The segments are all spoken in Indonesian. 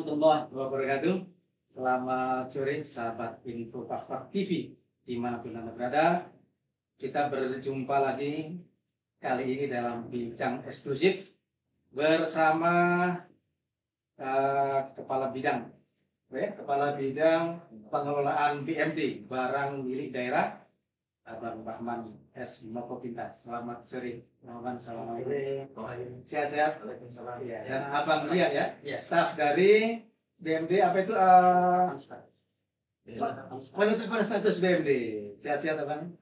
warahmatullahi wabarakatuh. Selamat sore sahabat Info Pak TV dimanapun Anda berada. Kita berjumpa lagi kali ini dalam bincang eksklusif bersama Kepala Bidang Pengelolaan BMD Barang Milik Daerah, Abang Rahman S. Mokopinta. Selamat sore, Rahman. Assalamualaikum. Sehat-sehat. Dan Abang lihat ya, staf dari BMD apa itu? Penetapan status BMD. Sehat-sehat, Abang.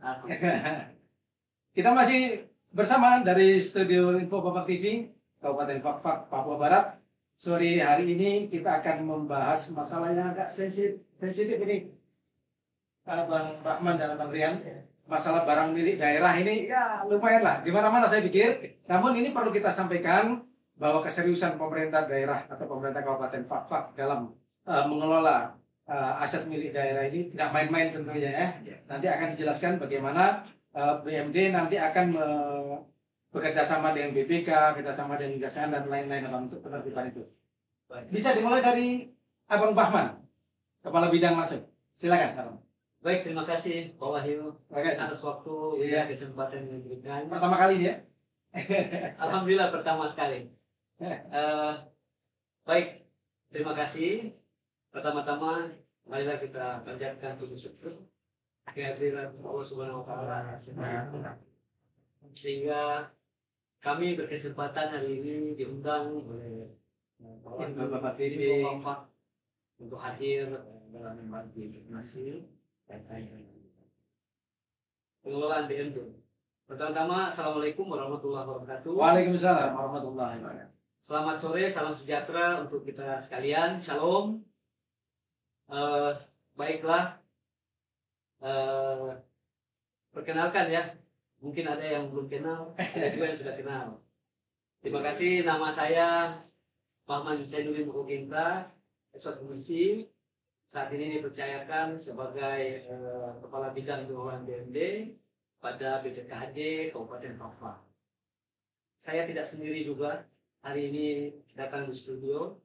Kita masih bersama dari studio Info Bapak TV Kabupaten Fakfak, Papua Barat. Sore hari ini kita akan membahas masalah yang agak sensitif ini, Abang Rahman dan Abang Rian. Masalah barang milik daerah ini ya lumayan lah, di mana-mana saya pikir. Namun ini perlu kita sampaikan bahwa keseriusan pemerintah daerah atau pemerintah Kabupaten Fakfak dalam mengelola aset milik daerah ini tidak main-main tentunya ya. Nanti akan dijelaskan bagaimana BMD nanti akan bekerja sama dengan BPK, kerjasama dengan kejaksaan dan lain-lain untuk penertiban itu. Bisa dimulai dari Abang Bahman, Kepala Bidang langsung. Silakan, Abang. Baik, terima kasih Pak Wahyu atas waktu dan kesempatan yang diberikan. Pertama kali ya? Alhamdulillah pertama sekali. Baik, terima kasih. Pertama-tama, marilah kita panjatkan puji syukur kehadiran Allah Subhanahu Wa Taala sehingga kami berkesempatan hari ini diundang oleh Bapak TV untuk hadir dalam informasi pengelolaan BMD. Pertama-tama, Assalamualaikum warahmatullahi wabarakatuh. Waalaikumsalam warahmatullahi wabarakatuh. Selamat sore, salam sejahtera untuk kita sekalian. Shalom. Baiklah, perkenalkan ya. Mungkin ada yang belum kenal, ada juga yang sudah kenal. Terima kasih, nama saya Bahman Zainuddin Mokopinta, Eksekutif Komisi. Saat ini dipercayakan sebagai Kepala Bidang Pengelolaan BMD pada BPKHD Kabupaten Fakfak. Saya tidak sendiri juga hari ini datang di studio.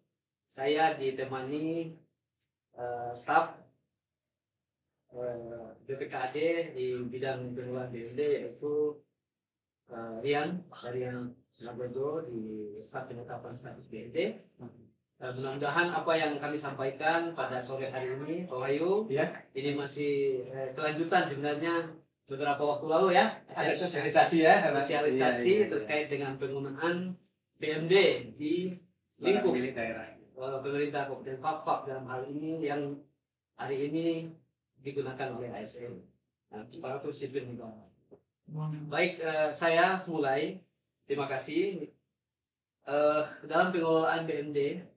Saya ditemani staf BPKHD di bidang pengelolaan BMD yaitu Rian dari yang Surabaya di staf penetapan status BMD. Mudah-mudahan apa yang kami sampaikan pada sore hari ini, Pak Wahyu, ini masih kelanjutan sebenarnya beberapa waktu lalu ya. Ada sosialisasi ya. Sosialisasi terkait dengan penggunaan BMD di lingkup milik daerah. Pemerintah Kabupaten Fakfak dalam hal ini yang hari ini digunakan oleh ASN, aparatur sipil negara. Baik, saya mulai. Terima kasih. Dalam pengelolaan BMD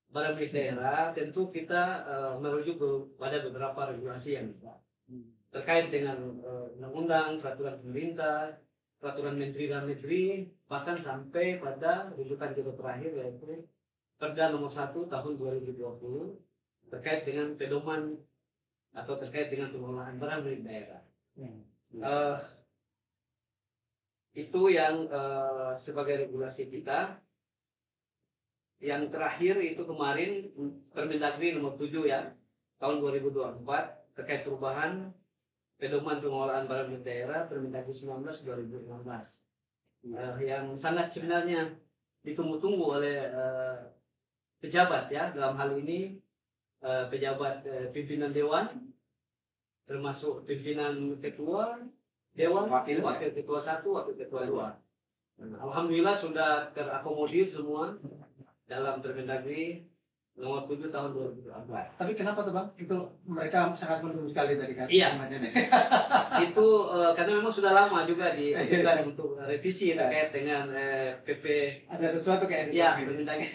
barang milik daerah, tentu kita merujuk pada beberapa regulasi yang terkait dengan undang-undang, peraturan pemerintah, peraturan menteri dan menteri, bahkan sampai pada rujukan kita terakhir yaitu Perda nomor 1 tahun 2020 terkait dengan pedoman atau terkait dengan pengelolaan barang milik daerah. Itu yang sebagai regulasi kita. Yang terakhir itu kemarin Permendagri nomor 7 ya tahun 2024 terkait perubahan pedoman pengelolaan barang milik daerah Permendagri 19 2016 yang sangat sebenarnya ditunggu-tunggu oleh pejabat ya, dalam hal ini pejabat pimpinan dewan termasuk pimpinan ketua dewan, wakil ketua 1, wakil ketua 2. Alhamdulillah sudah terakomodir semua dalam Permendagri nomor 7 tahun 2024. Tapi kenapa tuh Bang? Itu mereka sangat menunggu sekali tadi kan? Iya. Itu karena memang sudah lama juga diajukan untuk revisi terkait dengan PP. Ada sesuatu kayak iya, Permendagri.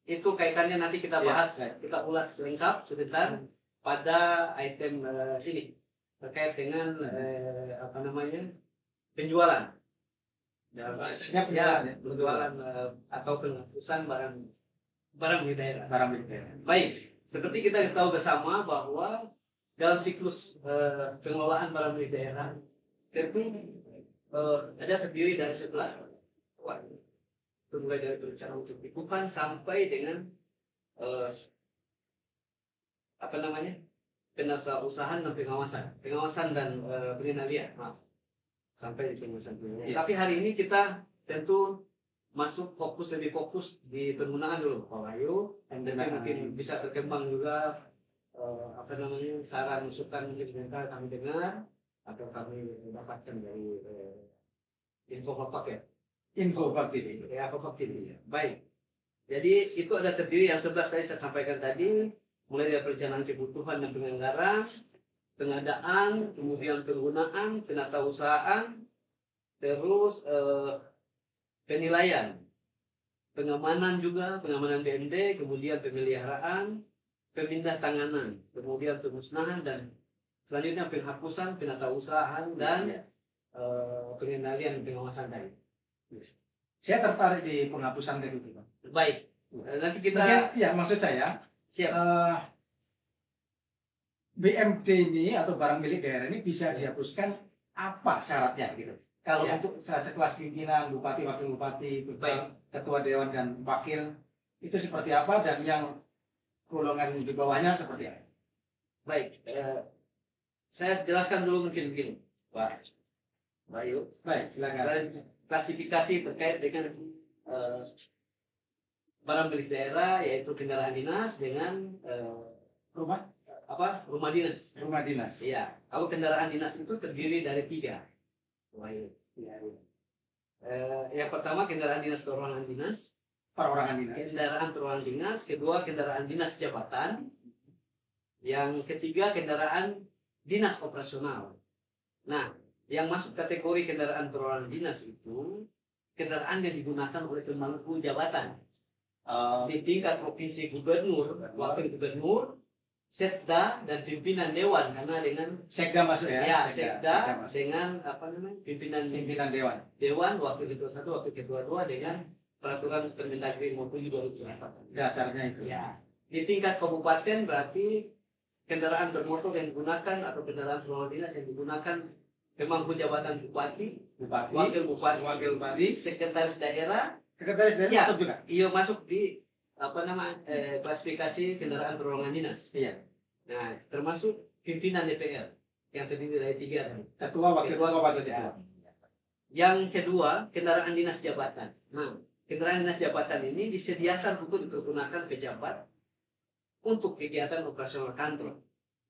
Itu kaitannya nanti kita bahas, kita ulas lengkap sebentar pada item ini terkait dengan penjualan. Penjualan atau penghapusan barang milik daerah. Baik, seperti kita tahu bersama bahwa dalam siklus pengelolaan barang milik daerah tentu ada terdiri dari 11 mulai dari perencanaan untuk dibuka sampai dengan eh, apa namanya, pengusahaan dan pengawasan dan pengendalian, maaf, sampai di pengawasan pengendalian. Tapi hari ini kita tentu lebih fokus di penggunaan dulu Pak Wahyu, dan mungkin bisa berkembang juga apa namanya, saran masukan mungkin kami dengar atau kami dapatkan dari info Bapak ya. Info Pak TV. Ya, Bapak TV. Baik. Jadi itu ada terdiri yang 11 tadi saya sampaikan tadi, mulai dari perencanaan kebutuhan dan penganggaran, pengadaan, kemudian penggunaan, penatausahaan, terus penilaian, pengamanan juga, pengamanan BMD, kemudian pemeliharaan, pemindah tanganan, kemudian pemusnahan, dan selanjutnya penghapusan, penatausahaan, dan pengendalian dan pengawasan tadi. Saya tertarik di penghapusan tadi itu, Pak. Baik, nanti kita Mungkin, ya maksud saya siap. BMD ini atau barang milik daerah ini bisa dihapuskan apa syaratnya gitu? Kalau Ya. untuk sekelas pimpinan, bupati, wakil bupati, Baik. ketua dewan dan wakil itu seperti apa, dan yang golongan di bawahnya seperti apa? Baik, saya jelaskan dulu mungkin begini, Pak Bayu. Baik, silakan. Dan klasifikasi terkait dengan barang milik daerah, yaitu kendaraan dinas dengan Rumah rumah dinas. rumah dinas. Iya, kalau kendaraan dinas itu terdiri dari 3. Baik. Yang pertama kendaraan dinas perorangan dinas, Perorangan dinas. kendaraan perorangan dinas, kedua kendaraan dinas jabatan, yang ketiga kendaraan dinas operasional. Nah, yang masuk kategori kendaraan perorangan dinas itu kendaraan yang digunakan oleh pemangku jabatan di tingkat provinsi, gubernur, wakil gubernur, setda, dan pimpinan dewan, karena dengan Sekda masuk ya? ya Sekda sekda masuk. dengan apa namanya, pimpinan Pimpinan dewan. dewan, wakil ketua 1, wakil ketua 2 dengan peraturan Permendagri nomor 7 2008. Dasarnya itu. Ya, di tingkat kabupaten berarti kendaraan bermotor yang digunakan atau kendaraan perorangan dinas yang digunakan pemangku jabatan bupati, Bupati, wakil bupati, wakil bupati, sekretaris daerah, sekretaris daerah Ya. masuk juga. iya masuk di apa nama klasifikasi kendaraan perorangan dinas. Iya. Nah, termasuk pimpinan DPR yang terdiri dari 3 tadi. Ketua, wakil ketua, wakil Ya. ketua. Yang kedua, kendaraan dinas jabatan. Nah, kendaraan dinas jabatan ini disediakan untuk digunakan pejabat untuk kegiatan operasional kantor.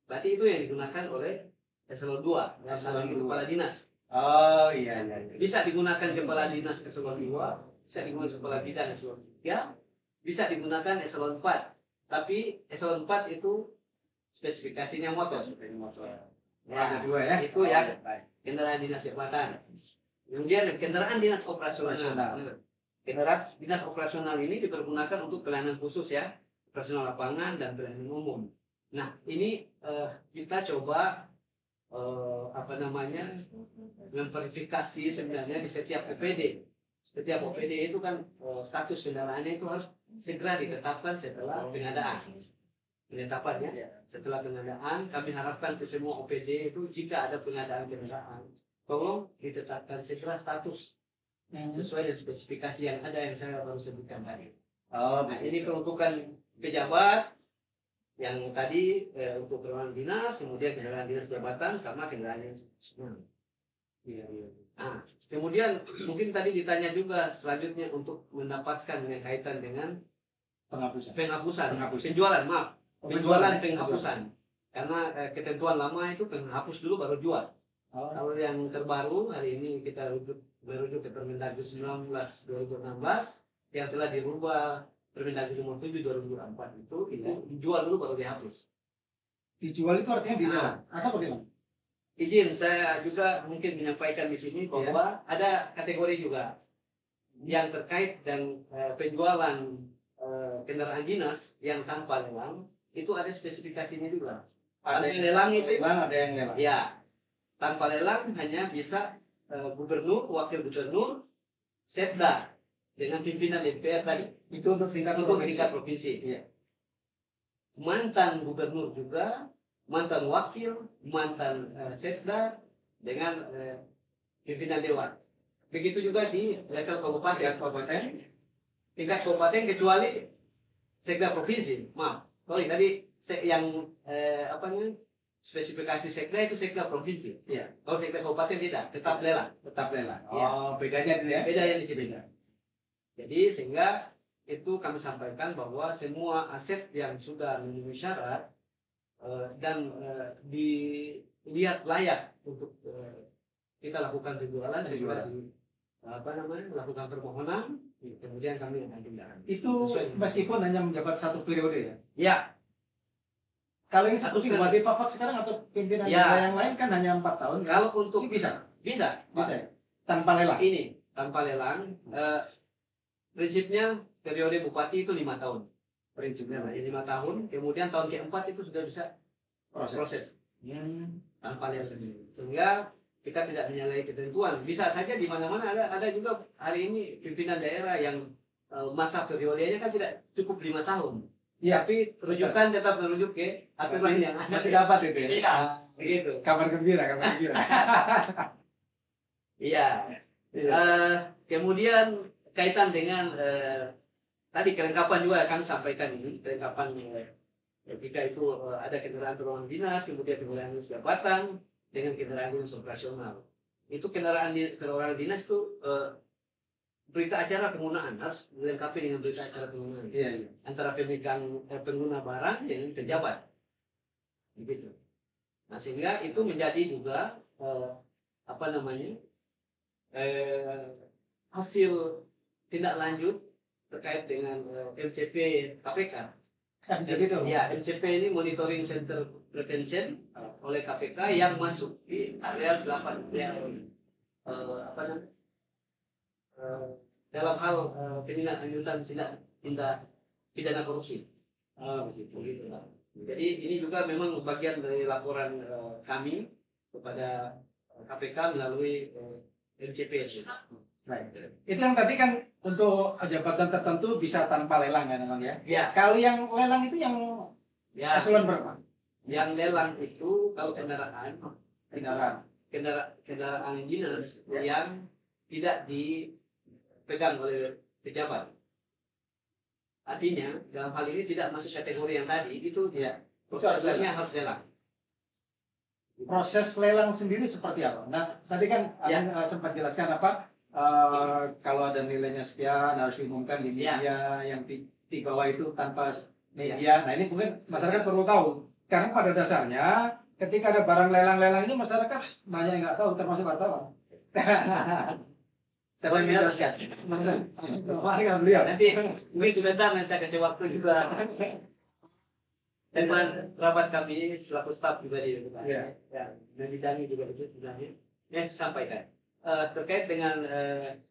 Berarti itu yang digunakan oleh eselon 2, Eselon 2. kepala dinas. Oh iya. Bisa digunakan kepala dinas eselon 2, bisa digunakan kepala bidang eselon 3, bisa digunakan eselon 4. Tapi eselon 4 itu spesifikasinya motor. Ada 2 ya. Itu ya Baik. kendaraan dinas jabatan. Kemudian kendaraan dinas operasional. Operasional. Nah, kendaraan dinas operasional ini dipergunakan untuk pelayanan khusus ya, operasional lapangan dan pelayanan umum. Nah, ini kita coba apa namanya, memverifikasi sebenarnya di setiap OPD. Setiap OPD itu kan status kendaraannya itu harus segera ditetapkan setelah pengadaan. Penetapan ya. Setelah pengadaan, kami harapkan ke semua OPD itu jika ada pengadaan kendaraan, tolong ditetapkan segera status sesuai dengan spesifikasi yang ada yang saya baru sebutkan tadi. Oh, Nah, ini peruntukan pejabat yang tadi untuk perorangan dinas, kemudian kendaraan dinas jabatan sama kendaraan dinas. iya. Nah, kemudian mungkin tadi ditanya juga selanjutnya untuk mendapatkan yang kaitan dengan Penghapusan. penjualan, maaf, penjualan ya? penghapusan. Karena ketentuan lama itu penghapus dulu baru jual. Oh, Kalau yang terbaru hari ini kita merujuk ke Permendagri 19 2016 yang telah dirubah Permendagri nomor 7 2004 itu dijual dulu baru dihapus. dijual itu artinya dilelang atau bagaimana? Izin saya juga mungkin menyampaikan di sini bahwa ada kategori juga yang terkait dan penjualan kendaraan dinas yang tanpa lelang itu ada spesifikasinya juga. Ada yang lelang itu, Ada yang lelang. ya, tanpa lelang hanya bisa gubernur, wakil gubernur, setda dengan pimpinan DPR tadi. Itu untuk tingkat provinsi. Iya. Mantan gubernur juga, mantan wakil, mantan setda dengan pimpinan dewan. Begitu juga di level kabupaten. Kabupaten. Tingkat kabupaten kecuali sekda provinsi. Maaf, sorry tadi yang apa namanya spesifikasi sekda itu sekda provinsi. Iya. Kalau sekda kabupaten tidak, tetap lelang. Tetap lelang. Iya. Oh, bedanya itu ya? Beda yang di sini. Jadi sehingga itu kami sampaikan bahwa semua aset yang sudah memenuhi syarat dan dilihat layak untuk kita lakukan penjualan sesuai apa namanya lakukan permohonan, kemudian kami akan tindakan. Itu meskipun hanya menjabat 1 periode ya? Ya. Kalau yang seperti Bupati Fak-Fak sekarang atau pimpinan yang lain kan hanya 4 tahun. Kalau untuk ini bisa? Bisa. Ya? Tanpa lelang? Ini tanpa lelang. Prinsipnya periode bupati itu 5 tahun. Prinsipnya 5 tahun. Kemudian tahun keempat itu sudah bisa proses. Tanpa lelang. Sehingga kita tidak menyalahi ketentuan. Bisa saja di mana-mana ada juga hari ini pimpinan daerah yang masa periodenya kan tidak cukup 5 tahun. Ya. Tapi rujukan tetap merujuk ke aturan yang ada. Masih dapat itu ya? Iya, begitu. Kabar gembira. Iya. Kemudian kaitan dengan tadi kelengkapan juga kami sampaikan ini kelengkapan jika itu ada kendaraan perorangan dinas, kemudian kendaraan dinas jabatan dengan kendaraan dinas operasional. Itu kendaraan perorangan dinas itu berita acara penggunaan harus dilengkapi dengan berita acara penggunaan. Iya. Antara pemegang pengguna barang dengan pejabat. Begitu. Nah sehingga itu menjadi juga apa namanya hasil tindak lanjut terkait dengan MCP KPK. MCP itu? Ya, MCP ini Monitoring Center Prevention oleh KPK yang masuk di area 8 apa namanya dalam hal tindak tindak pidana korupsi. Begitu. Jadi ini juga memang bagian dari laporan kami kepada KPK melalui MCP. Baik. Itu yang tadi kan untuk jabatan tertentu bisa tanpa lelang kan memang ya? Ya. Kalau yang lelang itu yang eselon berapa? Yang lelang itu kalau kendaraan dinas yang tidak dipegang oleh pejabat. Artinya dalam hal ini tidak masuk kategori yang tadi itu prosesnya harus lelang. Proses lelang sendiri seperti apa? Nah tadi kan sempat jelaskan apa? Kalau ada nilainya sekian harus diumumkan di media yang di bawah itu tanpa media. Nah ini mungkin masyarakat perlu tahu karena pada dasarnya ketika ada barang lelang-lelang ini masyarakat banyak yang nggak tahu termasuk wartawan. Siapa yang menjelaskan? Mari beliau. Nanti mungkin sebentar nanti saya kasih waktu juga. Teman rapat kami selaku staf juga di depan. Ya, dan di sana juga itu sebenarnya. Yang sampaikan. Terkait dengan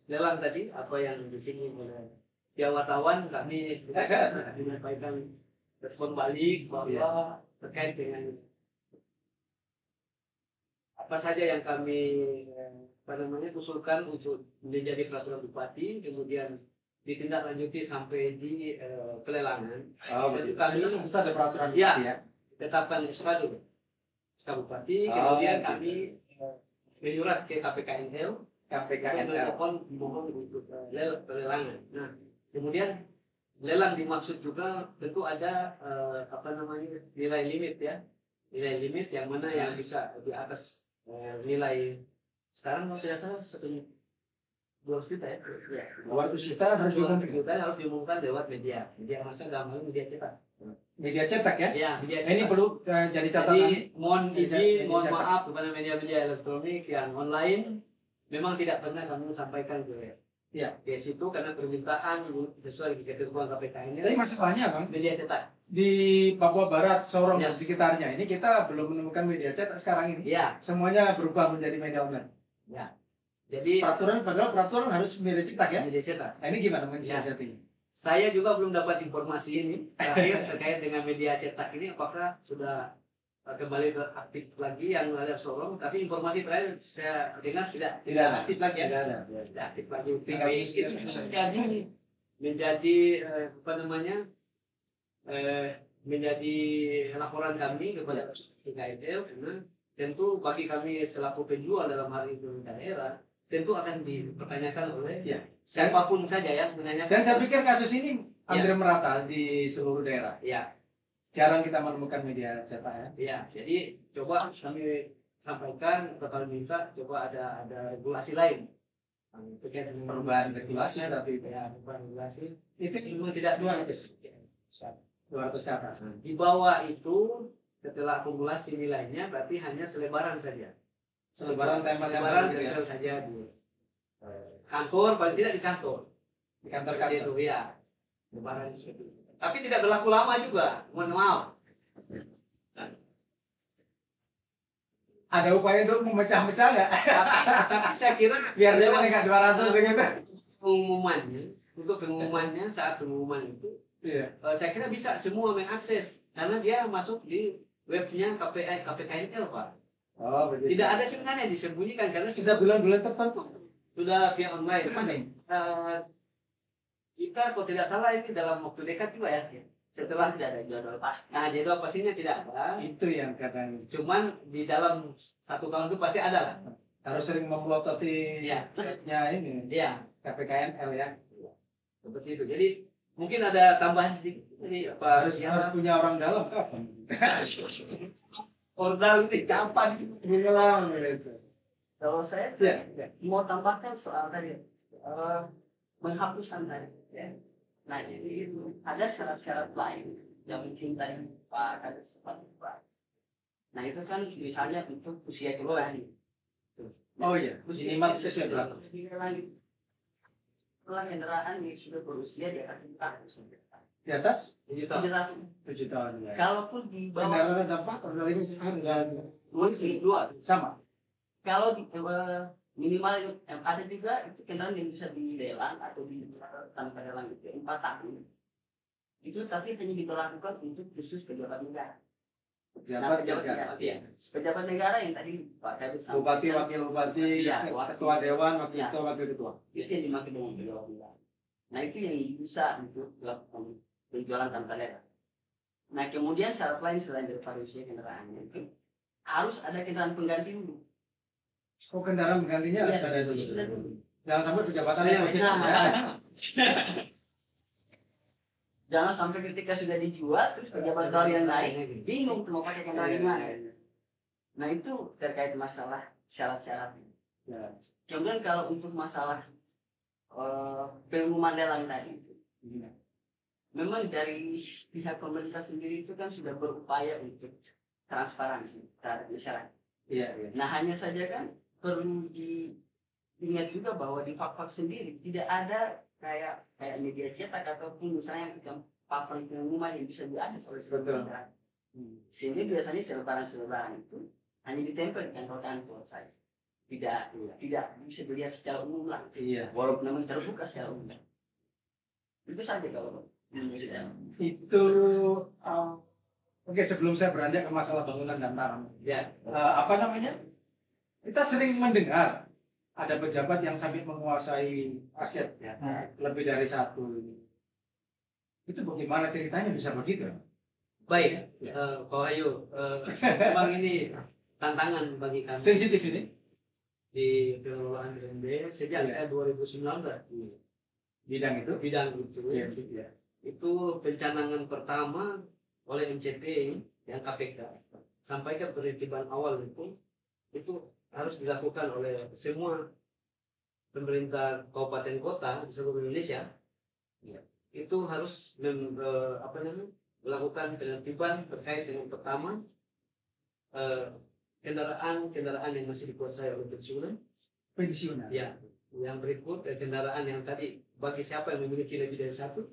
lelang tadi apa yang disinggung oleh wartawan kami menyampaikan respon balik bahwa terkait dengan apa saja yang kami usulkan untuk menjadi peraturan bupati kemudian ditindaklanjuti sampai di pelelangan. Kami bisa ada peraturan bupati ya. Tetapkan SK dulu. SK bupati kemudian kami menyurat ke KPKNL mohon untuk pelelangan. Nah, kemudian lelang dimaksud juga tentu ada nilai limit ya. Nilai limit yang mana yang bisa di atas nilai sekarang kalau tidak salah 200 juta ya. 200 juta harus diumumkan lewat media massa dalam hal media cetak. Media cetak ya? Ya, media cetak. Ini perlu jadi catatan. Jadi mohon izin, mohon maaf kepada media-media elektronik yang online, memang tidak pernah kami sampaikan ke situ karena permintaan sesuai dengan ketentuan KPK ini. Tapi masalahnya Bang, media cetak di Papua Barat, Sorong dan sekitarnya ini kita belum menemukan media cetak sekarang ini. Ya. Semuanya berubah menjadi media online. Ya. Jadi peraturan harus media cetak ya? Media cetak. Nah ini gimana mensiasatinya? Saya juga belum dapat informasi ini terakhir terkait dengan media cetak ini apakah sudah kembali aktif lagi yang ada Sorong, tapi informasi terakhir saya dengar tidak aktif lagi ya. Tidak aktif lagi. Tinggal itu menjadi menjadi laporan kami kepada KPKNL karena tentu bagi kami selaku penjual dalam hal itu daerah tentu akan dipertanyakan oleh siapapun saja ya menanyakan. Dan saya pikir kasus ini hampir merata di seluruh daerah. Ya, Jarang kita menemukan media cetak ya. ya. Jadi coba kami sampaikan atau kami minta coba ada regulasi lain terkait dengan Perubahan regulasi tapi ya, perubahan regulasi itu memang tidak 200 ke atas. di bawah itu setelah akumulasi nilainya berarti hanya selebaran saja. Selebaran Selebaran tempel-tempel gitu ya. tempel saja di kantor, paling tidak di kantor. Di kantor Seperti kantor. itu ya. Selebaran seperti itu. Tapi tidak berlaku lama juga. Mohon maaf. Ada upaya untuk memecah-mecah nggak? Tapi saya kira Biar dia lewat nggak 200 gitu. pengumumannya saat pengumuman itu Iya. saya kira bisa semua mengakses karena dia masuk di webnya KPKNL Pak. Oh, begitu. Tidak ada sebenarnya disembunyikan karena Sudah bulan-bulan tertentu. sudah via online. Mana? Kita kalau tidak salah ini dalam waktu dekat juga ya. Setelah tidak ada jadwal pasti. Nah, jadwal pastinya tidak ada. Itu yang kadang Cuman di dalam 1 tahun itu pasti ada lah. harus sering memplototi Iya. webnya ini Iya, KPKNL ya. seperti itu. Jadi mungkin ada tambahan sedikit. Jadi apa Harus punya orang dalam kapan? ordal ini. Kapan hilang gitu. Kalau saya Ya, ya. mau tambahkan soal tadi penghapusan tadi. Ya. Nah jadi itu ada syarat-syarat lain yang mungkin tadi Pak ada sempat Pak. Nah itu kan misalnya untuk usia kendaraan. Oh iya, minimal usia berapa? Setelah kendaraan yang sudah berusia di atas 5 tahun. Di atas 7 7 tahun. tahun. 7 tahun ya. Kalaupun di bawah Kendaraan ada 4, ada 5 harga mungkin 2. sama. Kalau di minimal yang ada juga itu kendaraan yang bisa dilelang atau tanpa lelang itu 4 tahun. Itu tapi hanya diberlakukan untuk khusus pejabat negara. Pejabat pejabat negara. negara, iya. Pejabat negara yang tadi Pak Kadis Bupati, sampaikan, wakil bupati, Iya, ketua dewan, wakil Iya. ketua, wakil ketua. itu yang dimakai dengan pejabat negara. Nah itu yang bisa untuk dilakukan penjualan tanpa lelang. Nah kemudian syarat lain selain daripada usia kendaraannya itu harus ada kendaraan pengganti dulu. Oh, kendaraan penggantinya harus ada dulu. sudah dulu. Jangan sampai pejabatannya Iya, ojek nah, ya. Jangan sampai ketika sudah dijual terus pejabat baru yang naik bingung tuh mau pakai kendaraan di mana. Nah itu terkait masalah syarat-syarat. Ya. Kemudian kalau untuk masalah pengumuman lelang tadi itu, memang dari pihak pemerintah sendiri itu kan sudah berupaya untuk transparansi terhadap masyarakat. Iya, iya. Nah hanya saja kan perlu diingat juga bahwa di Fakfak sendiri tidak ada kayak media cetak ataupun misalnya papan pengumuman yang bisa diakses oleh seluruh Betul. masyarakat. Sehingga biasanya selebaran-selebaran itu hanya ditempel di kantor-kantor saja. Tidak bisa dilihat secara umum lah. Iya. Walaupun memang terbuka secara umum. Itu saja kalau menurut saya. Itu oke, sebelum saya beranjak ke masalah bangunan dan tanah. Ya. Apa namanya? Kita sering mendengar ada pejabat yang sampai menguasai aset ya, lebih dari satu. Itu bagaimana ceritanya bisa begitu? Baik, Ya. Pak Wahyu, memang ini tantangan bagi kami Sensitif ini. di pengelolaan BUMD sejak Iya. saya 2019 di Bidang itu. bidang itu. Iya, iya. Itu pencanangan pertama oleh MCP yang KPK sampai ke penertiban awal itu harus dilakukan oleh semua pemerintah kabupaten kota di seluruh Indonesia. Itu harus melakukan penertiban terkait dengan pertama kendaraan yang masih dikuasai oleh Pensiunan. ya, yang berikut kendaraan yang tadi bagi siapa yang memiliki lebih dari satu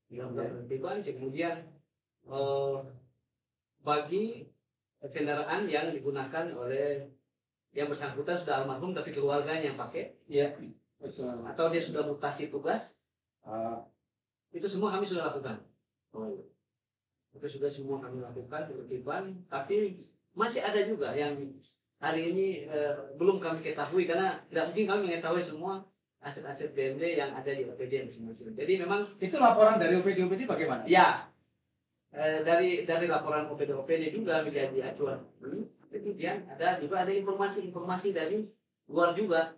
dilakukan penertiban. Kemudian bagi kendaraan yang digunakan oleh yang bersangkutan sudah almarhum tapi keluarganya yang pakai Iya. Betul. atau dia sudah mutasi tugas, Ah, itu semua kami sudah lakukan. Itu sudah semua kami lakukan penertiban, tapi masih ada juga yang hari ini belum kami ketahui karena tidak mungkin kami mengetahui semua aset-aset BUMD yang ada di OPD masing-masing. Jadi memang itu laporan dari OPD bagaimana? ya dari laporan OPD juga menjadi acuan. Kemudian ada informasi dari luar juga.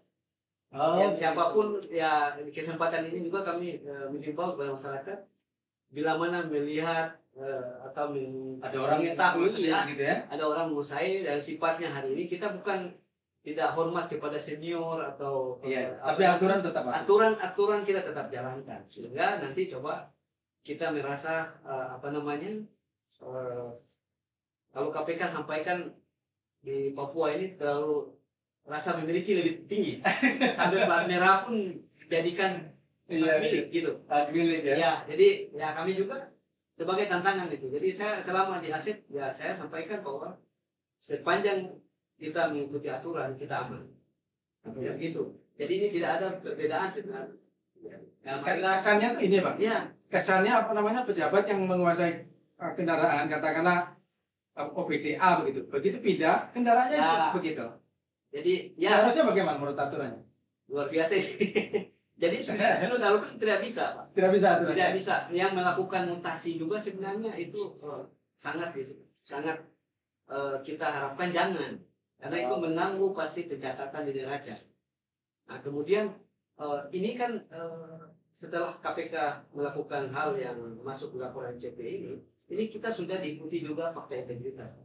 Oh, Yang siapapun ya di kesempatan ini juga kami menghimbau kepada masyarakat bila mana melihat atau Ada orang yang tahu ya, gitu ya. ada orang menguasai dan sifatnya hari ini kita bukan tidak hormat kepada senior atau Iya, tapi aturan tetap ada. aturan kita tetap jalankan sehingga nanti coba kita merasa apa namanya kalau KPK sampaikan di Papua ini terlalu rasa memiliki lebih tinggi sampai plat merah pun dijadikan milik gitu. Milik ya. Ya, jadi ya kami juga sebagai tantangan itu. Jadi saya selama di ASEP ya saya sampaikan bahwa sepanjang kita mengikuti aturan kita aman. Ya, gitu. Jadi ini tidak ada perbedaan sebenarnya. Ya, Kesannya tuh ini Bang. ya, Kesannya apa namanya pejabat yang menguasai kendaraan katakanlah OBDA begitu. Begitu pindah kendaraannya Ya. juga begitu. jadi ya Seharusnya bagaimana menurut aturannya? luar biasa sih. Jadi dulu kan tidak bisa, Pak. Tidak bisa Tidak aturannya. bisa. Yang melakukan mutasi juga sebenarnya itu sangat kita harapkan jangan. Karena itu mengganggu pasti pencatatan di neraca. Nah, kemudian ini kan setelah KPK melakukan hal yang masuk laporan CP ini kita sudah diikuti juga fakta integritas.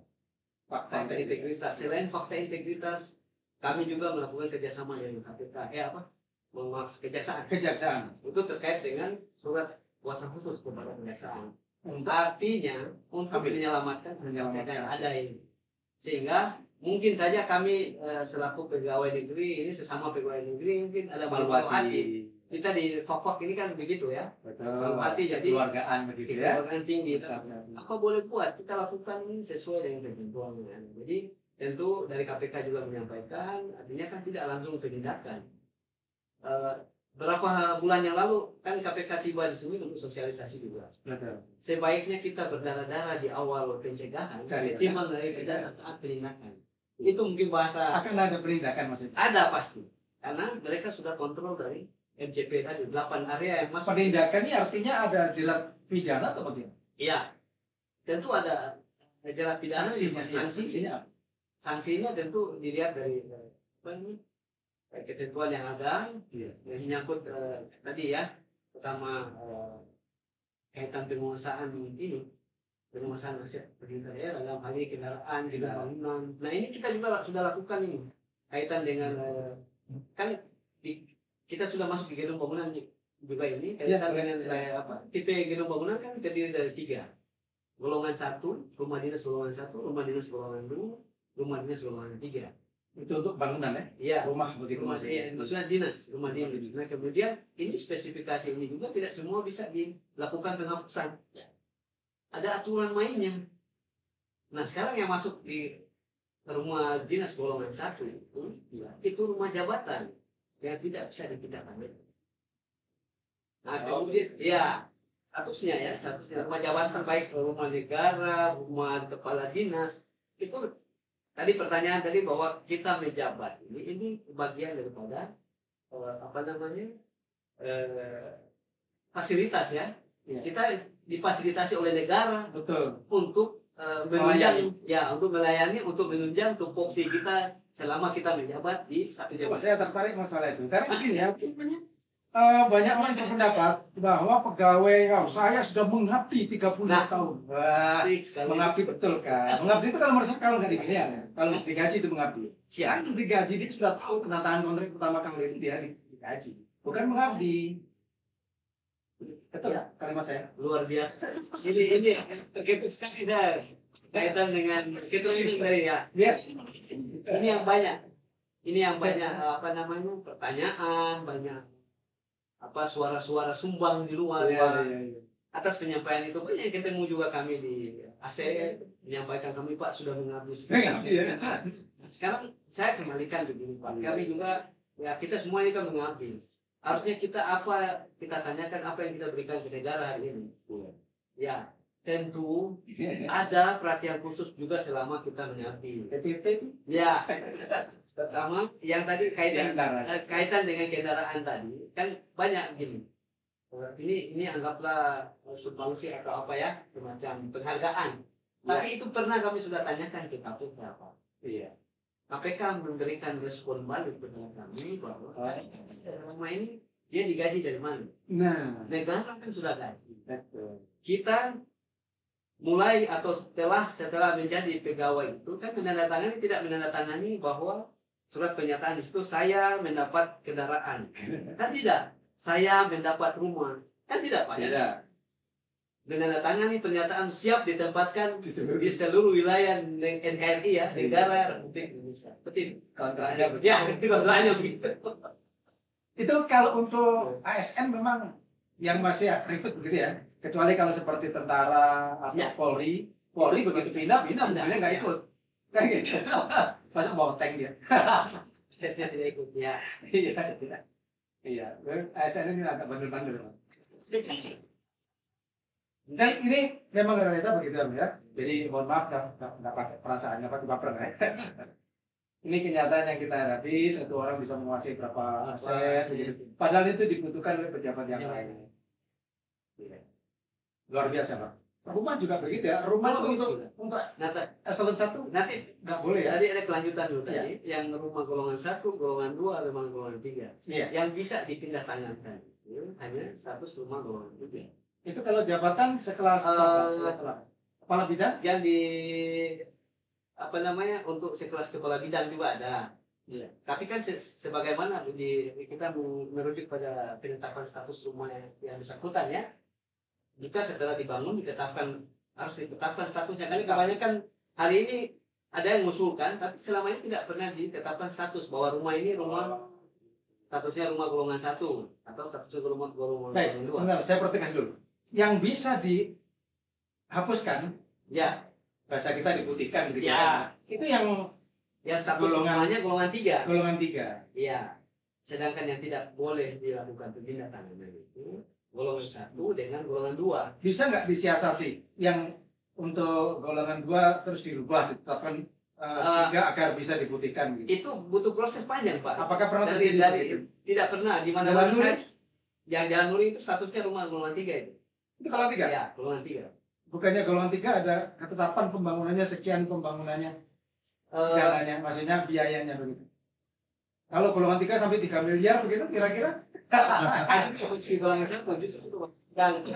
Fakta integritas. Selain fakta integritas, kami juga melakukan kerjasama dengan KPK. Kejaksaan. Itu terkait dengan surat kuasa khusus kepada kejaksaan. Artinya untuk menyelamatkan yang ada ini. Sehingga mungkin saja kami selaku pegawai negeri ini sesama pegawai negeri mungkin ada malu hati. Kita di Fak ini kan begitu ya. Malu hati jadi keluargaan begitu ya. Keluargaan tinggi. Apa boleh buat kita lakukan ini sesuai dengan ketentuan. Jadi tentu dari KPK juga menyampaikan, artinya kan tidak langsung penindakan. Berapa bulan yang lalu kan KPK tiba di sini untuk sosialisasi juga. Betul. Sebaiknya kita berdarah-darah di awal pencegahan, ketimbang dari penindakan saat penindakan. Itu mungkin bahasa. Akan ada penindakan maksudnya. Ada pasti, karena mereka sudah kontrol dari MCP tadi 8 area yang masuk. Penindakan ini artinya ada jerat pidana atau bagaimana? Iya, tentu ada jerat pidana. Sanksinya. Sanksinya tentu dilihat dari ketentuan yang ada, yang menyangkut tadi ya, pertama kaitan penguasaan aset pemerintah ya dalam hal ini kendaraan, bangunan. Nah ini kita juga sudah lakukan ini kaitan dengan kan kita sudah masuk di gedung bangunan juga ini kaitan dengan tipe gedung bangunan kan terdiri dari 3 golongan 1, rumah dinas golongan 1, rumah dinas golongan 2, rumah dinas golongan 3. Itu untuk bangunan ya? Iya. Rumah begitu. Maksudnya dinas, rumah dinas. Nah kemudian ini spesifikasi ini juga tidak semua bisa dilakukan penghapusan. Ada aturan mainnya. Nah sekarang yang masuk di rumah dinas golongan 1 itu rumah jabatan yang tidak bisa dipindahkan. Nah kemudian ya statusnya rumah jabatan baik rumah negara, rumah kepala dinas itu. Tadi pertanyaan tadi bahwa kita menjabat ini bagian daripada fasilitas ya. Kita difasilitasi oleh negara. Betul. Untuk menunjang untuk melayani, untuk menunjang tupoksi kita selama kita menjabat di satu jabatan. Saya tertarik masalah itu karena begini ya. Banyak orang berpendapat bahwa pegawai saya sudah mengabdi 30 tahun. Wah, mengabdi betul kan? Mengabdi itu kalau merasa kalau nggak dipilih ya. Kalau digaji itu mengabdi. Siapa digaji dia sudah tahu penataan kontrak pertama kali itu dia digaji, bukan mengabdi. Betul ya kalimat saya? Luar biasa. Ini terkait sekali dah kaitan dengan itu dari ya. Yes. Ini yang banyak. Pertanyaan banyak. Suara-suara sumbang di luar atas penyampaian itu banyak ketemu juga kami di ASEP menyampaikan kami Pak sudah mengabdi. Sekarang saya kembalikan begini Pak, kami juga ya kita semua ini kan mengabdi. Harusnya kita tanyakan apa yang kita berikan ke negara hari ini. Ya tentu ada perhatian khusus juga selama kita mengabdi. Ya. Pertama, yang tadi kaitan dengan kendaraan tadi kan banyak gini. Ini anggaplah sumbangsi atau apa ya, semacam penghargaan. Tapi itu pernah kami sudah tanyakan ke KPK Pak. KPK memberikan respon balik kepada kami bahwa rumah ini dia digaji dari mana? Nah, Negara kan sudah gaji. betul. Kita mulai atau setelah menjadi pegawai itu kan tidak menandatangani bahwa surat pernyataan di situ saya mendapat kendaraan. Kan tidak. Saya mendapat rumah. Kan tidak, Pak. Ya? Tidak. Menandatangani pernyataan siap ditempatkan Di seluruh- di seluruh wilayah NKRI ya, negara Republik Indonesia. Betul. Kontraknya betul. Ya, itu kontraknya begitu. Itu kalau untuk ASN memang yang masih ribet begitu ya. Kecuali kalau seperti tentara atau Ya. Polri begitu pindah mobilnya nggak ikut. Kan gitu. Masa bawa tank dia. Setnya tidak ikut ya. Iya, tidak. Iya, ASN ini agak bandel-bandel. Dan ini memang realita begitu ya. Jadi mohon maaf nggak pakai perasaan, nggak pakai baper ya. Ini kenyataan yang kita hadapi, satu orang bisa menguasai berapa aset, begitu. Padahal itu dibutuhkan oleh pejabat yang Ya. lain. Iya. Luar biasa, Pak. Rumah juga begitu ya. Rumah itu untuk Nah, eselon 1 nanti nggak boleh ya. tadi ada kelanjutan dulu Iya. tadi, yang rumah golongan 1, golongan 2, rumah golongan 3. Iya. Yang bisa dipindah tangankan itu hanya status rumah golongan 3. Itu kalau jabatan sekelas kepala bidang. Yang di untuk sekelas kepala bidang juga ada. Iya. Tapi kan sebagaimana kita merujuk pada penetapan status rumah yang bersangkutan ya. Jika setelah dibangun harus ditetapkan statusnya. Karena kebanyakan hari ini ada yang mengusulkan, tapi selama ini tidak pernah ditetapkan status bahwa rumah ini statusnya rumah golongan 1 atau statusnya golongan Baik, 2. sebentar, saya proteksi dulu. Yang bisa dihapuskan, Ya, bahasa kita diputihkan gitu Ya. kan. Itu yang status rumahnya golongan 3. golongan 3. Iya. Sedangkan yang tidak boleh dilakukan pemindah tanganan itu golongan 1 dengan golongan 2. Bisa nggak disiasati yang untuk golongan 2 terus dirubah ditetapkan 3 agar bisa diputihkan gitu. Itu butuh proses panjang, Pak. Apakah pernah Dari terjadi begitu? tidak pernah di Jalan mana-mana Nuri? saya. Yang Jalan Nuri itu statusnya rumah golongan 3 itu. Itu golongan 3? Ya, golongan 3. Bukannya golongan 3 ada ketetapan pembangunannya sekian pembangunannya, dananya, maksudnya biayanya begitu. Kalau golongan 3 sampai 3 miliar begitu kira-kira? Ada di golongan 1 justru itu. Dan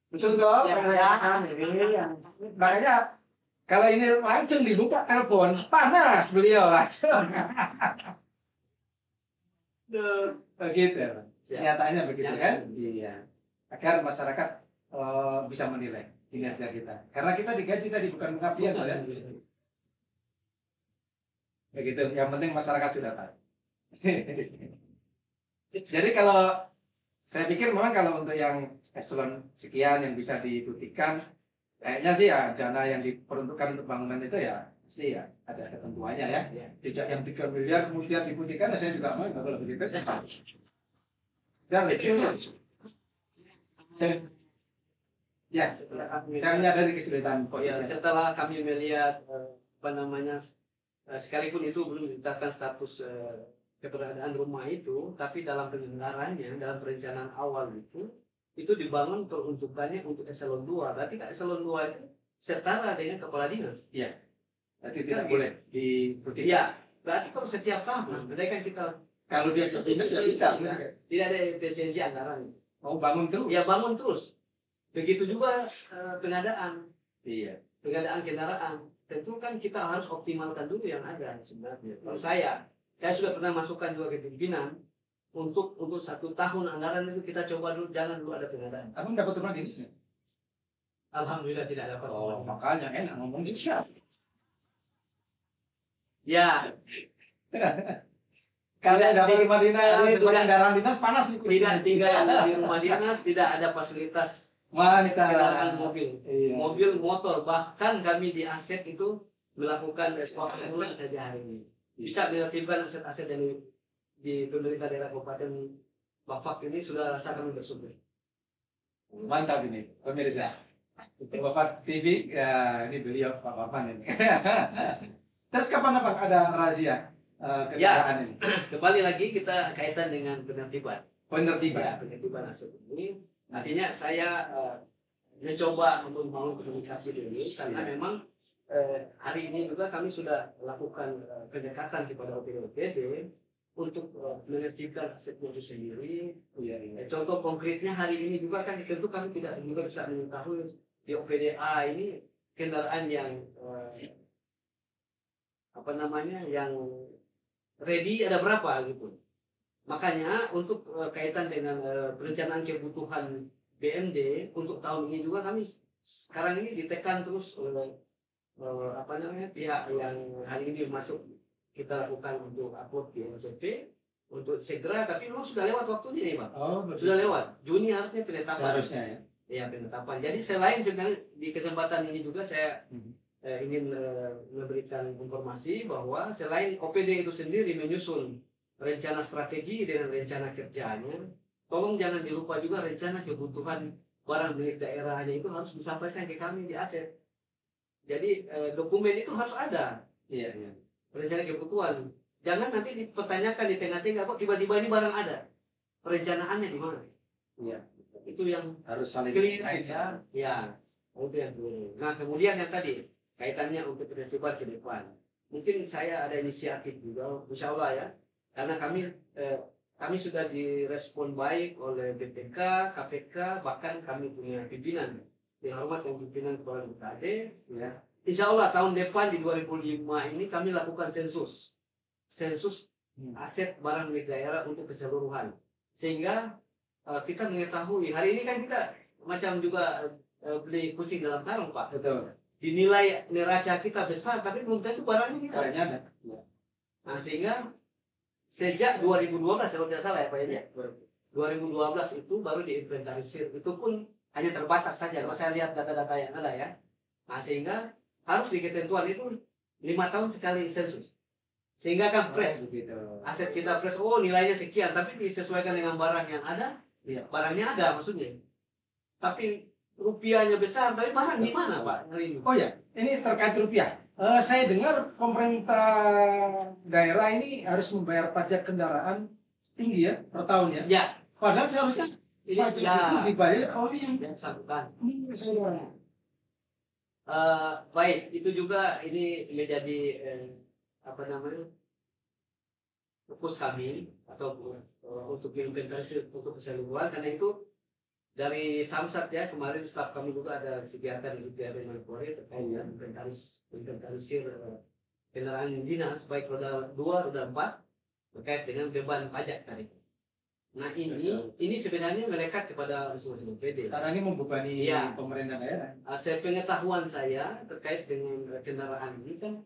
Betul dong, Ya. makanya kalau ini langsung dibuka telepon, panas beliau langsung. Begitu, nyatanya begitu kan? Iya. Agar masyarakat bisa menilai kinerja kita. Karena kita digaji tadi bukan pengabdian, ya. Begitu. Yang penting masyarakat sudah tahu. Jadi kalau saya pikir memang kalau untuk yang eselon sekian yang bisa dibuktikan, kayaknya sih ya dana yang diperuntukkan untuk bangunan itu ya pasti ya ada ketentuannya ya. Tidak yang 3 miliar kemudian dibuktikan, saya juga mau kalau begitu. Dan itu ya saya menyadari kesulitan Ya, posisi. setelah kami melihat sekalipun itu belum ditetapkan status keberadaan rumah itu, tapi dalam penyelenggarannya, dalam perencanaan awal itu dibangun peruntukannya untuk eselon 2. Berarti eselon 2 itu setara dengan kepala dinas. Berarti tidak boleh dibuktikan. Iya, berarti kalau setiap tahun, berarti kan kita Kalau dia sudah bisa. tidak ada efisiensi anggaran. Mau bangun terus. Ya bangun terus. Begitu juga pengadaan. Iya. Pengadaan kendaraan. Tentu kan kita harus optimalkan dulu yang ada sebenarnya. Kalau saya sudah pernah masukkan juga ke pimpinan untuk 1 tahun anggaran itu kita coba dulu, jangan dulu ada pengadaan. Abang dapat rumah dinasnya? Alhamdulillah tidak dapat. Oh, makanya enak ngomong di siap. Ya, Kalau Tidak, dapat rumah dinas, tidak. kendaraan dinas panas nih. tidak tinggal di rumah dinas, tidak ada fasilitas kendaraan Mantap. mobil, Iya. mobil, motor, bahkan kami di aset itu melakukan ekspor saja hari ini. Bisa menertibkan aset-aset yang di pemerintah daerah Kabupaten Bakfak ini sudah rasa kami bersyukur. Mantap ini, pemirsa. Untuk Bapak TV, ya, ini beliau Pak Papan ini. Terus kapan Abang ada razia kendaraan ini? Kembali lagi kita kaitan dengan penertiban. Penertiban. Ya, penertiban aset ini. Artinya saya mencoba membangun komunikasi dulu karena Iya. memang hari ini juga kami sudah lakukan pendekatan kepada OPD untuk menertibkan asetnya itu sendiri. Iya, iya. Contoh konkretnya hari ini juga kan tentu kami tidak juga bisa mengetahui di OPDA ini kendaraan yang apa namanya yang ready ada berapa gitu. Makanya untuk kaitan dengan perencanaan kebutuhan BMD untuk tahun ini juga kami sekarang ini ditekan terus oleh apa namanya pihak yang hari ini masuk kita lakukan untuk upload di NCP untuk segera, tapi memang sudah lewat waktunya nih Pak. Oh, betul. Sudah lewat. Juni harusnya penetapan. Seharusnya ya. Ya penetapan. Jadi selain sebenarnya di kesempatan ini juga saya ingin memberikan informasi bahwa selain OPD itu sendiri menyusun rencana strategi dengan rencana kerjanya, tolong jangan dilupa juga rencana kebutuhan barang milik daerahnya itu harus disampaikan ke kami di aset. Jadi dokumen itu harus ada. Iya, iya. Rencana kebutuhan. Jangan nanti dipertanyakan di tengah-tengah kok tiba-tiba ini barang ada. Perencanaannya di mana? Iya. Itu yang Harus saling clear kait. aja. Ya, itu yang dulu. Nah, kemudian yang tadi kaitannya untuk penertiban ke depan. Mungkin saya ada inisiatif juga, insya Allah ya. Karena kami sudah direspon baik oleh BPK, KPK, bahkan kami punya pimpinan yang hormat yang pimpinan kepala BKD. Ya. Insya Allah tahun depan di 2005 ini kami lakukan sensus aset barang milik daerah untuk keseluruhan. Sehingga kita mengetahui hari ini kan kita macam juga beli kucing dalam karung Pak. Betul. Dinilai neraca kita besar tapi belum tentu barangnya kita. Barangnya ada. Nah sehingga sejak 2012 kalau tidak salah ya Pak ya. 2012 itu baru diinventarisir. Itu pun hanya terbatas saja. Kalau saya lihat data-data yang ada ya. Nah sehingga harus di ketentuan itu 5 tahun sekali sensus. Sehingga kan fresh. Aset kita fresh, oh nilainya sekian. Tapi disesuaikan dengan barang yang ada. Iya. Barangnya ada maksudnya. Tapi rupiahnya besar, tapi barang di mana Pak? Oh ya, ini terkait rupiah. Saya dengar pemerintah daerah ini harus membayar pajak kendaraan tinggi ya per tahun ya. Ya. Padahal seharusnya pajak itu dibayar oleh yang bersangkutan. Saya Baik, itu juga ini menjadi apa namanya fokus kami atau untuk inventarisir untuk keseluruhan. Karena itu dari Samsat ya kemarin staf kami juga ada kegiatan dengan Polri terkait dengan inventarisir kendaraan dinas baik roda 2, roda 4 terkait dengan beban pajak tadi. Nah ini sebenarnya melekat kepada masing-masing OPD. karena ini membebani pemerintah daerah. Sepengetahuan saya terkait dengan kendaraan ini kan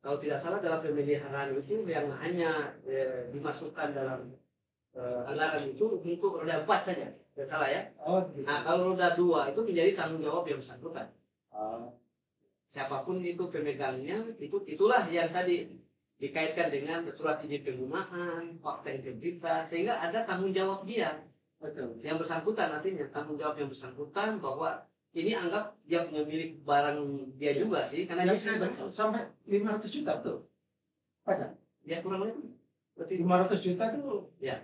kalau tidak salah dalam pemeliharaan itu yang hanya dimasukkan dalam anggaran itu untuk roda 4 saja. Tidak salah ya. Oh, gitu. Nah kalau roda 2 itu menjadi tanggung jawab yang bersangkutan. Siapapun itu pemegangnya itulah yang tadi dikaitkan dengan surat izin penggunaan, fakta integritas, sehingga ada tanggung jawab dia. Betul. Yang bersangkutan artinya tanggung jawab yang bersangkutan bahwa ini anggap dia punya milik barang dia juga sih, karena Yang dia saya sampai 500 juta tuh pajak. ya kurang lebih. Berarti 500 juta itu ya.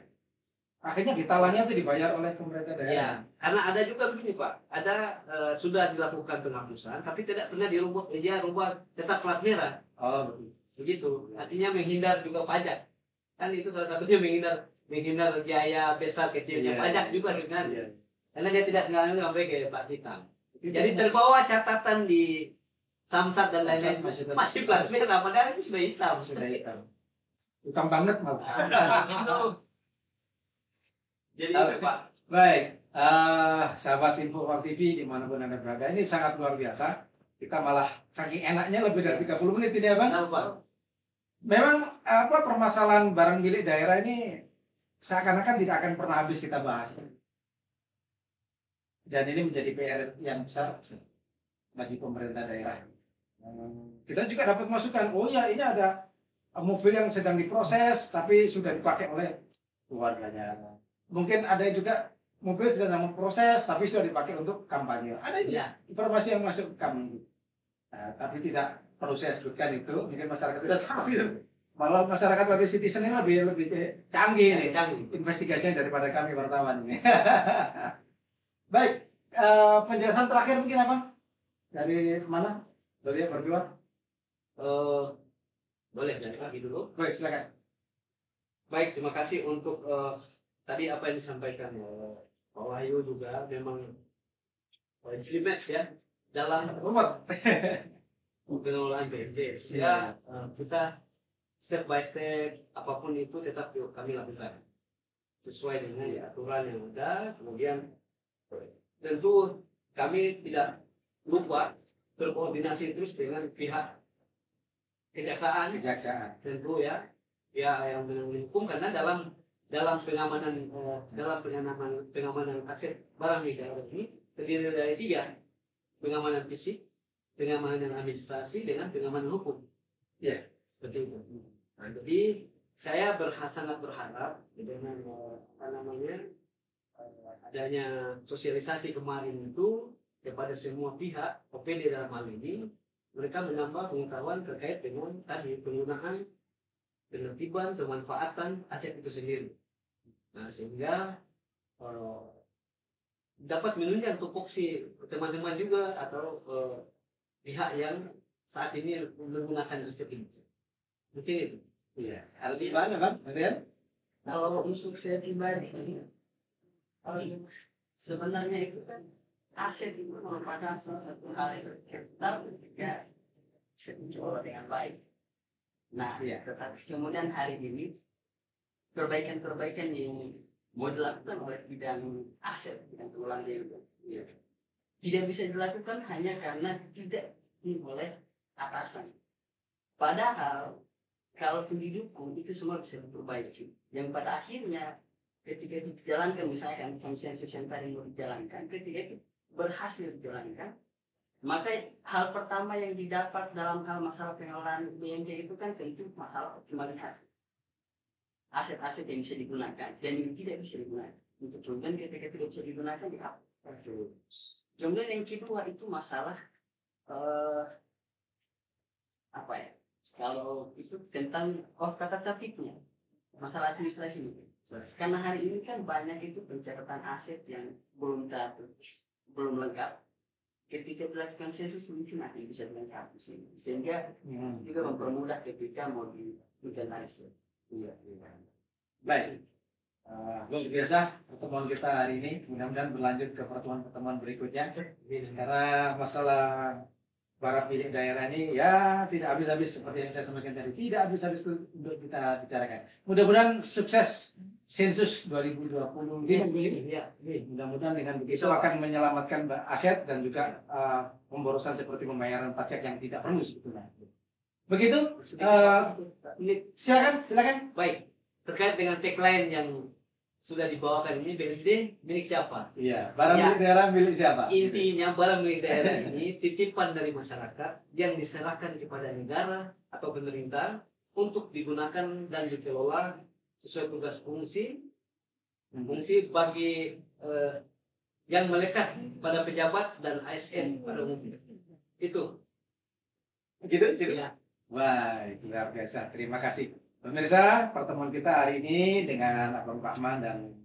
Akhirnya ditalangnya itu dibayar oleh pemerintah Ya, daerah. karena ada juga begini Pak, ada sudah dilakukan penghapusan, tapi tidak pernah dirubah, dia rubah tetap plat merah. Oh, betul. Begitu, artinya menghindar juga pajak. Kan itu salah satunya menghindar biaya besar kecilnya pajak juga kan. Karena dia tidak tinggal sampai ke Pak Hitam. Jadi terbawa catatan di Samsat dan lain-lain masih plat merah, padahal itu sudah hitam. Sudah hitam. Hitam banget malah. Jadi itu Pak. Baik, sahabat Info Pak TV dimanapun Anda berada, ini sangat luar biasa. Kita malah saking enaknya lebih dari 30 menit ini ya Bang. Pak. Memang permasalahan barang milik daerah ini seakan-akan tidak akan pernah habis kita bahas. Dan ini menjadi PR yang besar bagi pemerintah daerah. Kita juga dapat masukan, oh ya ini ada mobil yang sedang diproses tapi sudah dipakai oleh keluarganya. Mungkin ada juga mobil sedang proses tapi sudah dipakai untuk kampanye. Ada itu informasi yang masuk ke kami. Tapi tidak perlu saya sebutkan itu, mungkin masyarakat tidak tahu itu. Malah masyarakat lebih citizen ini lebih canggih nih, investigasinya daripada kami wartawan ini. Baik, penjelasan terakhir mungkin apa? Dari mana? Dari berdua? Boleh dari lagi dulu. Baik, silakan. Baik, terima kasih untuk tadi apa yang disampaikan Pak Wahyu juga memang jelimet ya dalam Rumah. pengelolaan BMD sehingga kita step by step apapun itu tetap yuk kami lakukan sesuai dengan aturan yang ada. Kemudian tentu kami tidak lupa berkoordinasi terus dengan pihak kejaksaan tentu ya yang menangani hukum, karena dalam pengamanan aset barang negara ini terdiri dari 3: pengamanan fisik, pengamanan administrasi, dengan pengamanan hukum. Ya. Seperti itu. Nah, jadi saya sangat berharap dengan adanya sosialisasi kemarin itu kepada semua pihak OPD dalam hal ini, mereka menambah pengetahuan terkait dengan tadi penggunaan, penertiban, pemanfaatan aset itu sendiri. Nah, sehingga dapat menunjang tupoksi teman-teman juga atau pihak yang saat ini menggunakan aset ini. Mungkin itu. Iya. Artinya mana Bang? Kemudian? Kalau untuk saya pribadi, sebenarnya itu kan aset itu merupakan salah satu hal yang tetap ketika bisa dikelola dengan baik. Nah, tetapi kemudian hari ini perbaikan-perbaikan yang mau dilakukan oleh bidang aset, bidang pengelolaan itu tidak bisa dilakukan hanya karena tidak oleh atasan. Padahal kalau didukung itu semua bisa diperbaiki. Yang pada akhirnya ketika dijalankan, misalkan konsensus yang tadi mau dijalankan, ketika itu berhasil dijalankan, maka hal pertama yang didapat dalam hal masalah pengelolaan BMD itu kan tentu masalah optimalisasi aset-aset yang bisa digunakan dan yang tidak bisa digunakan. Untuk kemudian ketika tidak bisa digunakan dihapus. Kemudian yang kedua itu masalah apa ya? Kalau itu tentang tata tertibnya, masalah administrasi ini. Karena hari ini kan banyak itu pencatatan aset yang belum lengkap. Ketika dilakukan sensus mungkin akan bisa dilengkapi sehingga juga mempermudah ketika mau diorganisir. Iya. Baik. Luar biasa pertemuan kita hari ini. Mudah-mudahan berlanjut ke pertemuan berikutnya. Karena masalah para milik daerah ini ya tidak habis-habis seperti yang saya sampaikan tadi, tidak habis-habis untuk kita bicarakan. Mudah-mudahan sukses sensus 2020 ini. Ya, mudah-mudahan dengan begitu akan menyelamatkan aset dan juga pemborosan seperti pembayaran pajak yang tidak perlu sebetulnya. Begitu? Silakan. Baik, terkait dengan tagline yang sudah dibawakan ini, BMD milik siapa? Iya, barang milik daerah milik siapa? Intinya barang milik daerah ini titipan dari masyarakat yang diserahkan kepada negara atau pemerintah untuk digunakan dan dikelola sesuai tugas fungsi bagi yang melekat pada pejabat dan ASN pada umumnya. Itu. Begitu? Ya. Wah, luar biasa. Terima kasih. Pemirsa, pertemuan kita hari ini dengan Abang Rahman dan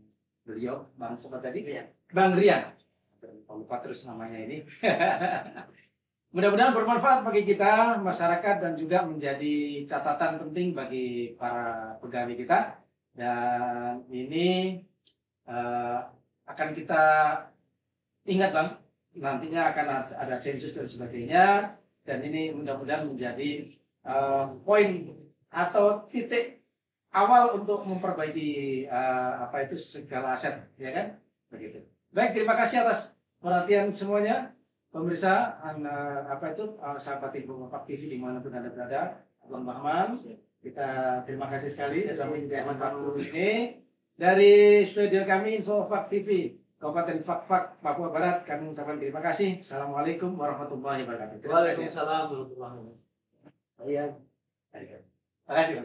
beliau, Bang siapa tadi? Bang Rian. Lupa terus namanya ini. Mudah-mudahan bermanfaat bagi kita, masyarakat, dan juga menjadi catatan penting bagi para pegawai kita. Dan ini akan kita ingat Bang, nantinya akan ada sensus dan sebagainya. Dan ini mudah-mudahan menjadi poin atau titik awal untuk memperbaiki segala aset, ya kan? Begitu. Baik, terima kasih atas perhatian semuanya, pemirsa, sahabat Info Bapak TV dimanapun Anda berada, Abang Rahman. Kita terima kasih sekali atas menyediakan waktu ini dari studio kami Info Bapak TV Kabupaten Fak Papua Barat. Kami mengucapkan terima kasih. Assalamualaikum warahmatullahi wabarakatuh. Waalaikumsalam warahmatullahi wabarakatuh. Terima kasih.